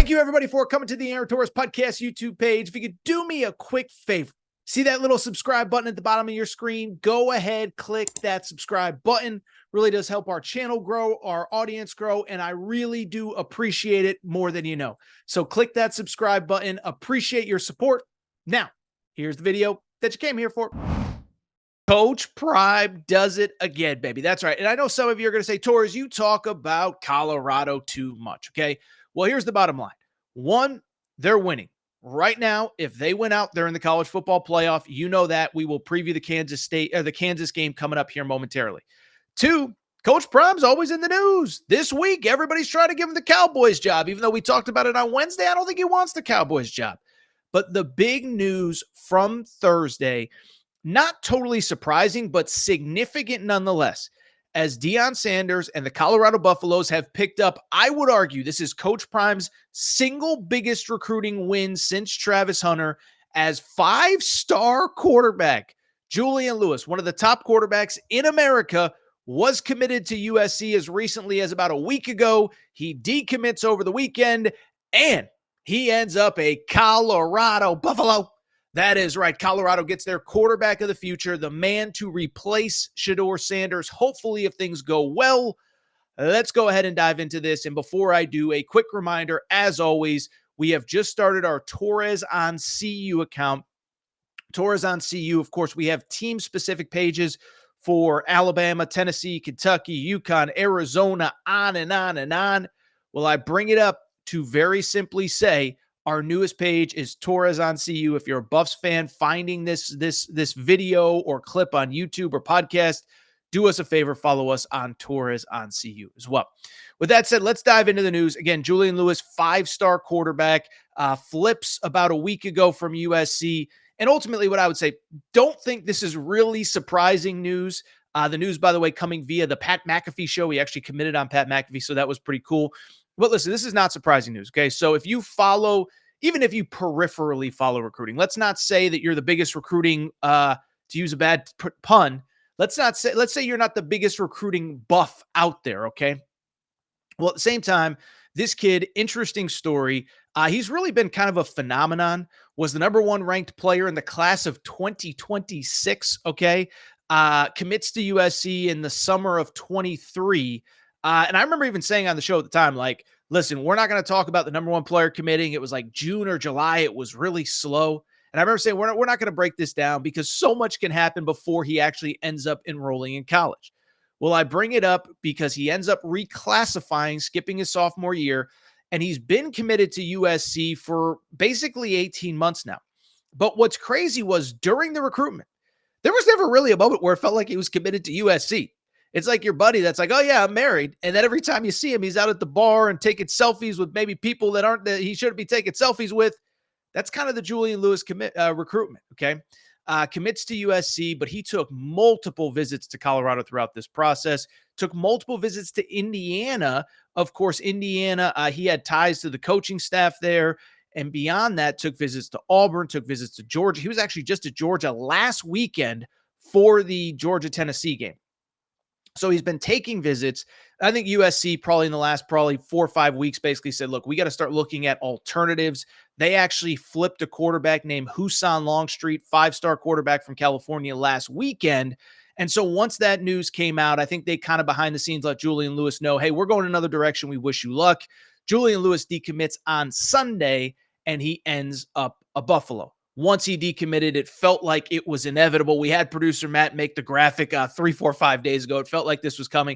Thank you, everybody, for coming to the Aaron Torres Podcast YouTube page. If you could do me a quick favor, see that little subscribe button at the bottom of your screen? Go ahead, click that subscribe button. Really does help our channel grow, our audience grow, and I really do appreciate it more than you know. So click that subscribe button. Appreciate your support. Now, here's the video that you came here for. Coach Prime does it again, baby. That's right. And I know some of you are going to say, Torres, you talk about Colorado too much, okay? Well, here's the bottom line. One, they're winning. Right now, if they went out there in the college football playoff, you know that. We will preview the Kansas game coming up here momentarily. Two, Coach Prime's always in the news. This week, everybody's trying to give him the Cowboys job. Even though we talked about it on Wednesday, I don't think he wants the Cowboys job. But the big news from Thursday, not totally surprising, but significant nonetheless, as Deion Sanders and the Colorado Buffaloes have picked up, I would argue this is Coach Prime's single biggest recruiting win since Travis Hunter, as five-star quarterback Julian Lewis, one of the top quarterbacks in America, was committed to USC as recently as about a week ago. He decommits over the weekend, and he ends up a Colorado Buffalo. That is right. Colorado gets their quarterback of the future, the man to replace Shedeur Sanders. Hopefully, if things go well, let's go ahead and dive into this. And before I do, a quick reminder, as always, we have just started our Torres on CU account. Torres on CU, of course, we have team-specific pages for Alabama, Tennessee, Kentucky, UConn, Arizona, on and on and on. Well, I bring it up to very simply say, our newest page is Torres on CU. If you're a Buffs fan finding this video or clip on YouTube or podcast, do us a favor, follow us on Torres on CU as well. With that said, let's dive into the news. Again, Julian Lewis, five-star quarterback, flips about a week ago from USC. And ultimately, what I would say, don't think this is really surprising news. The news, by the way, coming via the Pat McAfee show. We actually committed on Pat McAfee, so that was pretty cool. But listen, this is not surprising news, okay? So if you follow, even if you peripherally follow recruiting, let's not say that you're the biggest recruiting, to use a bad pun, let's say you're not the biggest recruiting buff out there, okay? Well, at the same time, this kid, interesting story. He's really been kind of a phenomenon, was the number one ranked player in the class of 2026, okay? Commits to USC in the summer of 23. And I remember even saying on the show at the time, like, listen, we're not going to talk about the number one player committing. It was like June or July. It was really slow. And I remember saying, we're not going to break this down because so much can happen before he actually ends up enrolling in college. Well, I bring it up because he ends up reclassifying, skipping his sophomore year, and he's been committed to USC for basically 18 months now. But what's crazy was during the recruitment, there was never really a moment where it felt like he was committed to USC. It's like your buddy that's like, oh, yeah, I'm married. And then every time you see him, he's out at the bar and taking selfies with maybe people that he shouldn't be taking selfies with. That's kind of the Julian Lewis recruitment, okay? Commits to USC, but he took multiple visits to Colorado throughout this process, took multiple visits to Indiana. Of course, Indiana, he had ties to the coaching staff there. And beyond that, took visits to Auburn, took visits to Georgia. He was actually just at Georgia last weekend for the Georgia-Tennessee game. So he's been taking visits. I think USC probably in the last 4 or 5 weeks basically said, look, we got to start looking at alternatives. They actually flipped a quarterback named Husan Longstreet, five-star quarterback from California last weekend. And so once that news came out, I think they kind of behind the scenes let Julian Lewis know, hey, we're going another direction. We wish you luck. Julian Lewis decommits on Sunday, and he ends up a Buffalo. Once he decommitted, it felt like it was inevitable. We had producer Matt make the graphic 3, 4, 5 days ago. It felt like this was coming.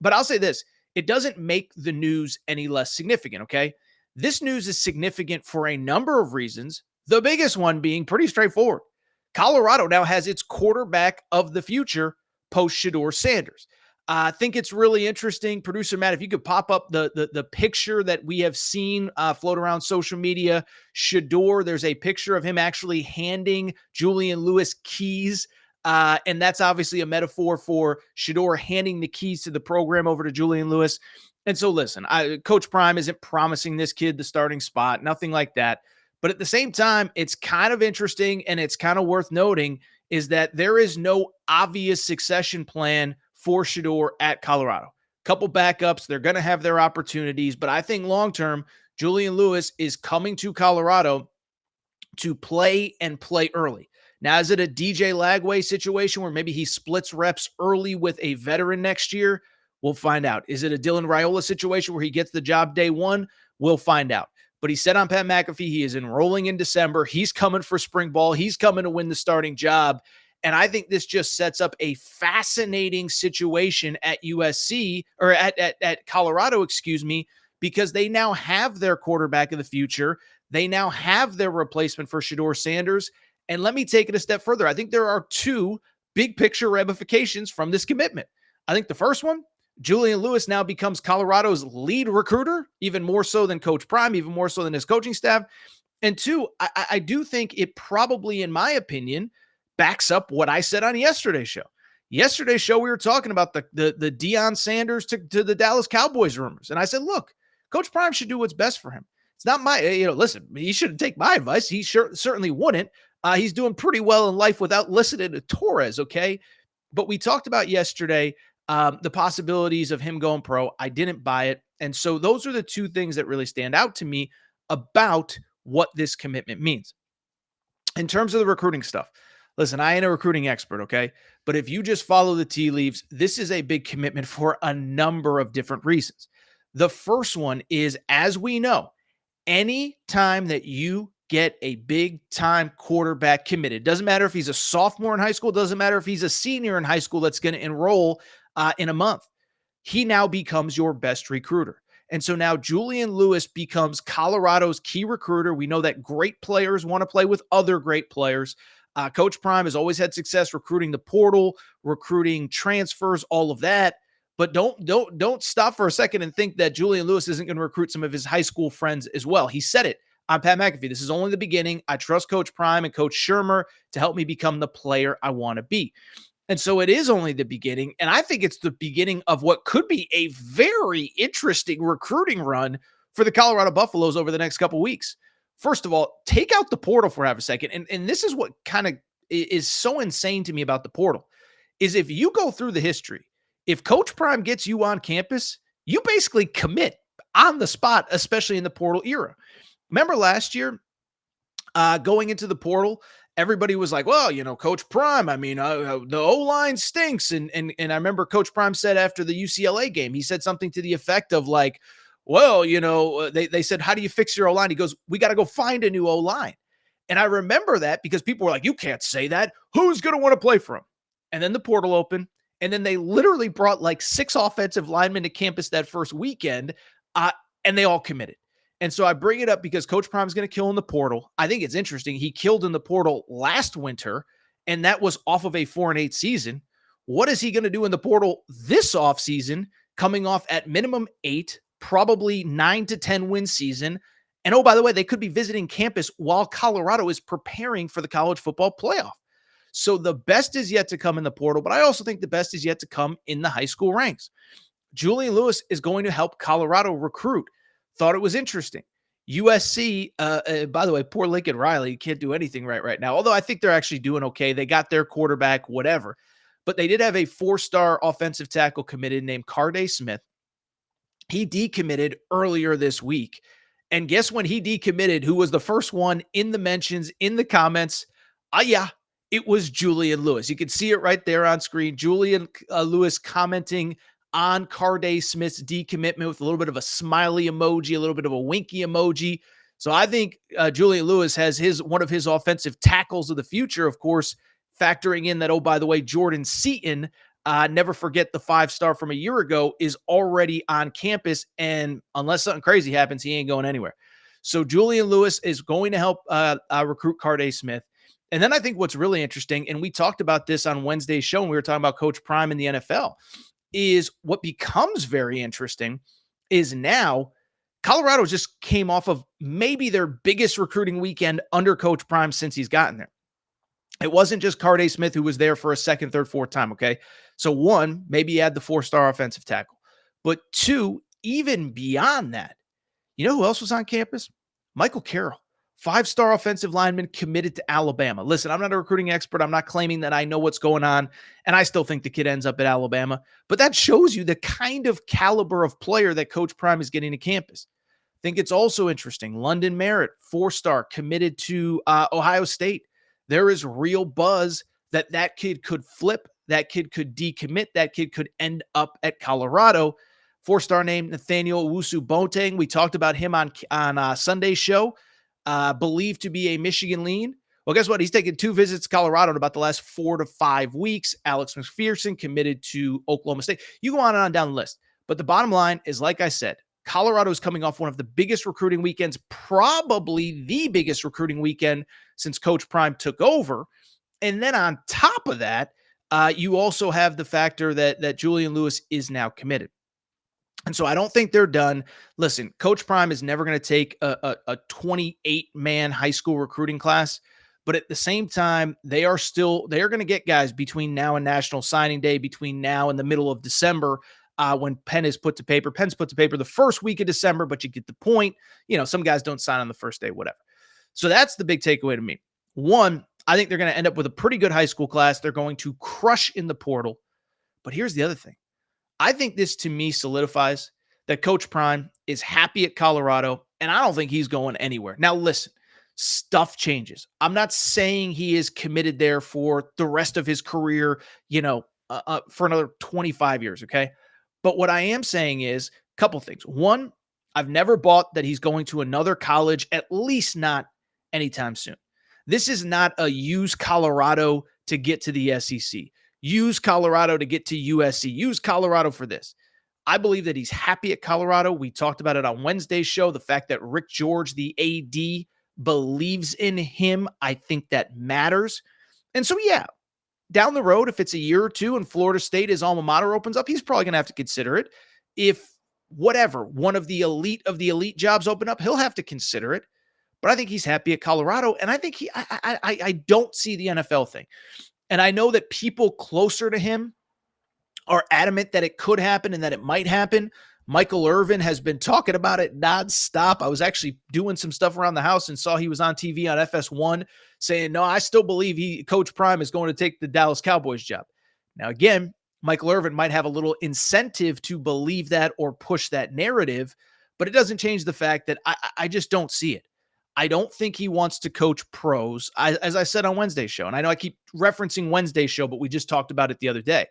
But I'll say this, it doesn't make the news any less significant, okay? This news is significant for a number of reasons, the biggest one being pretty straightforward. Colorado now has its quarterback of the future post Shedeur Sanders. I think it's really interesting. Producer Matt, if you could pop up the picture that we have seen float around social media, Shedeur, there's a picture of him actually handing Julian Lewis keys. And that's obviously a metaphor for Shedeur handing the keys to the program over to Julian Lewis. And so listen, Coach Prime isn't promising this kid the starting spot, nothing like that. But at the same time, it's kind of interesting and it's kind of worth noting is that there is no obvious succession plan for Shedeur at Colorado. Couple backups, they're going to have their opportunities, but I think long-term, Julian Lewis is coming to Colorado to play and play early. Now, is it a DJ Lagway situation where maybe he splits reps early with a veteran next year? We'll find out. Is it a Dylan Raiola situation where he gets the job day one? We'll find out. But he said on Pat McAfee, he is enrolling in December. He's coming for spring ball. He's coming to win the starting job. And I think this just sets up a fascinating situation at USC or at Colorado, because they now have their quarterback of the future. They now have their replacement for Shedeur Sanders. And let me take it a step further. I think there are two big picture ramifications from this commitment. I think the first one, Julian Lewis now becomes Colorado's lead recruiter, even more so than Coach Prime, even more so than his coaching staff. And two, I do think it probably, in my opinion, backs up what I said on yesterday's show. Yesterday's show, we were talking about the Deion Sanders to the Dallas Cowboys rumors. And I said, look, Coach Prime should do what's best for him. It's not my, listen, he shouldn't take my advice. He certainly wouldn't. He's doing pretty well in life without listening to Torres, okay? But we talked about yesterday the possibilities of him going pro. I didn't buy it. And so those are the two things that really stand out to me about what this commitment means. In terms of the recruiting stuff, listen, I ain't a recruiting expert, okay? But if you just follow the tea leaves, this is a big commitment for a number of different reasons. The first one is, as we know, any time that you get a big-time quarterback committed, doesn't matter if he's a sophomore in high school, doesn't matter if he's a senior in high school that's going to enroll in a month, he now becomes your best recruiter. And so now Julian Lewis becomes Colorado's key recruiter. We know that great players want to play with other great players. Coach Prime has always had success recruiting the portal, recruiting transfers, all of that. But don't stop for a second and think that Julian Lewis isn't going to recruit some of his high school friends as well. He said it on Pat McAfee. This is only the beginning. I trust Coach Prime and Coach Shermer to help me become the player I want to be. And so it is only the beginning. And I think it's the beginning of what could be a very interesting recruiting run for the Colorado Buffaloes over the next couple weeks. First of all, take out the portal for half a second. And this is what kind of is so insane to me about the portal is if you go through the history, if Coach Prime gets you on campus, you basically commit on the spot, especially in the portal era. Remember last year, going into the portal, everybody was like, well, Coach Prime, I mean, the O-line stinks. And I remember Coach Prime said after the UCLA game, he said something to the effect of like, well, they said, how do you fix your O-line? He goes, we got to go find a new O-line. And I remember that because people were like, you can't say that. Who's going to want to play for him? And then the portal opened. And then they literally brought like 6 offensive linemen to campus that first weekend, and they all committed. And so I bring it up because Coach Prime is going to kill in the portal. I think it's interesting. He killed in the portal last winter, and that was off of a 4-8 season. What is he going to do in the portal this offseason, coming off at minimum 8, probably 9 to 10 win season? And oh, by the way, they could be visiting campus while Colorado is preparing for the college football playoff. So the best is yet to come in the portal, but I also think the best is yet to come in the high school ranks. Julian Lewis is going to help Colorado recruit. Thought it was interesting. USC, by the way, poor Lincoln Riley can't do anything right now, although I think they're actually doing okay. They got their quarterback, whatever. But they did have a 4-star offensive tackle committed named Carday Smith. He decommitted earlier this week. And guess when he decommitted, who was the first one in the mentions, in the comments? It was Julian Lewis. You can see it right there on screen. Julian Lewis commenting on Carday Smith's decommitment with a little bit of a smiley emoji, a little bit of a winky emoji. So I think Julian Lewis has one of his offensive tackles of the future, of course, factoring in that, oh, by the way, Jordan Seaton, never forget the 5-star from a year ago, is already on campus. And unless something crazy happens, he ain't going anywhere. So Julian Lewis is going to help recruit Carday Smith. And then I think what's really interesting, and we talked about this on Wednesday's show when we were talking about Coach Prime in the NFL, is what becomes very interesting is now Colorado just came off of maybe their biggest recruiting weekend under Coach Prime since he's gotten there. It wasn't just Carday Smith who was there for a second, third, fourth time, okay? So 1, maybe you had the 4-star offensive tackle. But 2, even beyond that, you know who else was on campus? Michael Carroll. 5-star offensive lineman committed to Alabama. Listen, I'm not a recruiting expert. I'm not claiming that I know what's going on, and I still think the kid ends up at Alabama. But that shows you the kind of caliber of player that Coach Prime is getting to campus. Think it's also interesting. London Merritt, 4-star, committed to Ohio State. There is real buzz that kid could flip, that kid could decommit, that kid could end up at Colorado. 4-star named Nathaniel Owusu-Boateng. We talked about him on Sunday's show, believed to be a Michigan lean. Well, guess what? He's taken 2 visits to Colorado in about the last 4 to 5 weeks. Alex McPherson committed to Oklahoma State. You go on and on down the list. But the bottom line is, like I said, Colorado is coming off one of the biggest recruiting weekends, probably the biggest recruiting weekend since Coach Prime took over. And then on top of that, you also have the factor that Julian Lewis is now committed. And so I don't think they're done. Listen, Coach Prime is never going to take a 28-man high school recruiting class. But at the same time, they are going to get guys between now and National Signing Day, between now and the middle of December, when pen is put to paper. Pen's put to paper the first week of December, but you get the point. Some guys don't sign on the first day, whatever. So that's the big takeaway to me. One, I think they're going to end up with a pretty good high school class. They're going to crush in the portal. But here's the other thing. I think this, to me, solidifies that Coach Prime is happy at Colorado, and I don't think he's going anywhere. Now, listen, stuff changes. I'm not saying he is committed there for the rest of his career, for another 25 years, okay? But what I am saying is a couple things. One, I've never bought that he's going to another college, at least not anytime soon. This is not a use Colorado to get to the SEC. Use Colorado to get to USC. Use Colorado for this. I believe that he's happy at Colorado. We talked about it on Wednesday's show. The fact that Rick George, the AD, believes in him, I think that matters. And so, yeah, down the road, if it's a year or two and Florida State, his alma mater, opens up, he's probably going to have to consider it. If one of the elite jobs open up, he'll have to consider it. But I think he's happy at Colorado, and I think I don't see the NFL thing. And I know that people closer to him are adamant that it could happen and that it might happen. Michael Irvin has been talking about it nonstop. I was actually doing some stuff around the house and saw he was on TV on FS1 saying, no, I still believe Coach Prime is going to take the Dallas Cowboys job. Now, again, Michael Irvin might have a little incentive to believe that or push that narrative, but it doesn't change the fact that I just don't see it. I don't think he wants to coach pros, as I said on Wednesday's show. And I know I keep referencing Wednesday's show, but we just talked about it the other day.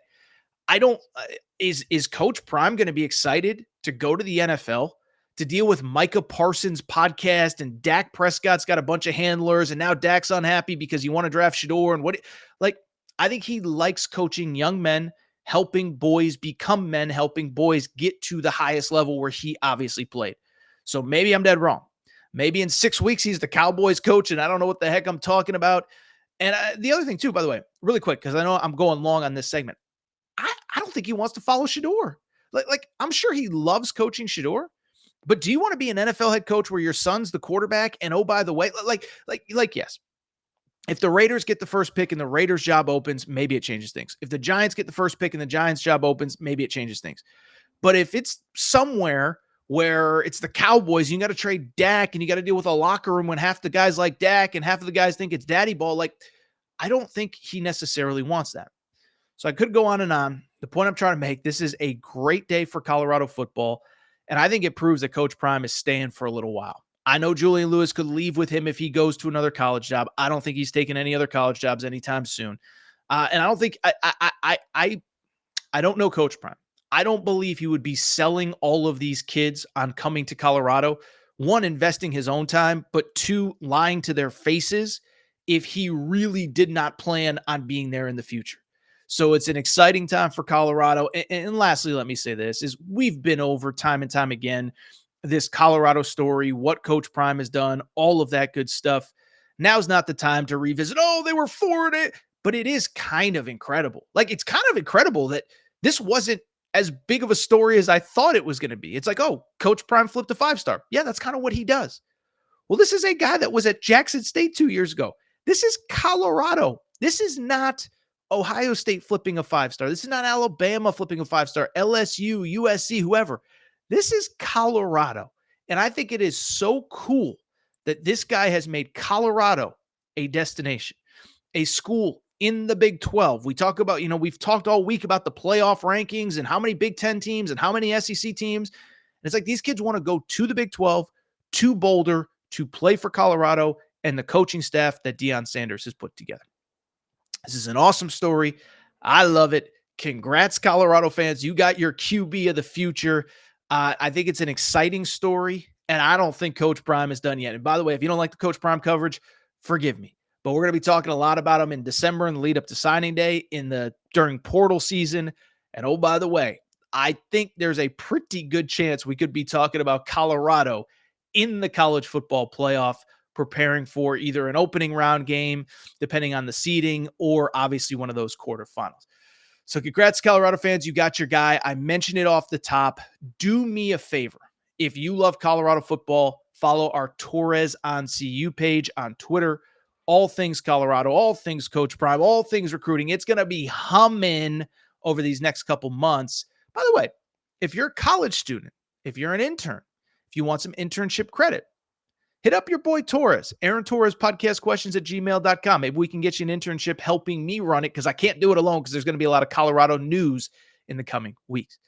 Is Coach Prime going to be excited to go to the NFL, to deal with Micah Parsons' podcast, and Dak Prescott's got a bunch of handlers, and now Dak's unhappy because you want to draft Shador and I think he likes coaching young men, helping boys become men, helping boys get to the highest level where he obviously played. So maybe I'm dead wrong. Maybe in 6 weeks, he's the Cowboys coach, and I don't know what the heck I'm talking about. And the other thing, too, by the way, really quick, because I know I'm going long on this segment. I don't think he wants to follow Shador. Like I'm sure he loves coaching Shador, but do you want to be an NFL head coach where your son's the quarterback? And oh, by the way, yes. If the Raiders get the first pick and the Raiders job opens, maybe it changes things. If the Giants get the first pick and the Giants job opens, maybe it changes things. But if it's somewhere where it's the Cowboys, you got to trade Dak and you got to deal with a locker room when half the guys like Dak and half of the guys think it's daddy ball. I don't think he necessarily wants that. So I could go on and on. The point I'm trying to make, this is a great day for Colorado football. And I think it proves that Coach Prime is staying for a little while. I know Julian Lewis could leave with him if he goes to another college job. I don't think he's taking any other college jobs anytime soon. And I don't think, I don't know Coach Prime. I don't believe he would be selling all of these kids on coming to Colorado. One, investing his own time, but two, lying to their faces if he really did not plan on being there in the future. So it's an exciting time for Colorado. And lastly, let me say this, is we've been over time and time again, this Colorado story, what Coach Prime has done, all of that good stuff. Now's not the time to revisit, they were for it. But it is kind of incredible. It's kind of incredible that this wasn't as big of a story as I thought it was going to be. It's Coach Prime flipped a 5-star. Yeah, that's kind of what he does. Well, this is a guy that was at Jackson State 2 years ago. This is Colorado. This is not Ohio State flipping a 5-star. This is not Alabama flipping a 5-star, LSU, USC, whoever. This is Colorado. And I think it is so cool that this guy has made Colorado a destination, a school in the Big 12. We talk about, we've talked all week about the playoff rankings and how many Big 10 teams and how many SEC teams. And it's these kids want to go to the Big 12, to Boulder to play for Colorado and the coaching staff that Deion Sanders has put together. This is an awesome story. I love it. Congrats, Colorado fans. You got your QB of the future. I think it's an exciting story, and I don't think Coach Prime is done yet. And by the way, if you don't like the Coach Prime coverage, forgive me. But we're going to be talking a lot about him in December in the lead up to signing day, during portal season. And oh, by the way, I think there's a pretty good chance we could be talking about Colorado in the college football playoff, preparing for either an opening round game, depending on the seeding, or obviously one of those quarterfinals. So congrats, Colorado fans. You got your guy. I mentioned it off the top. Do me a favor. If you love Colorado football, follow our Torres on CU page on Twitter. All things Colorado, all things Coach Prime, all things recruiting. It's going to be humming over these next couple months. By the way, if you're a college student, if you're an intern, if you want some internship credit, hit up your boy Torres, Aaron Torres, podcastquestions@gmail.com. Maybe we can get you an internship helping me run it, because I can't do it alone, because there's going to be a lot of Colorado news in the coming weeks.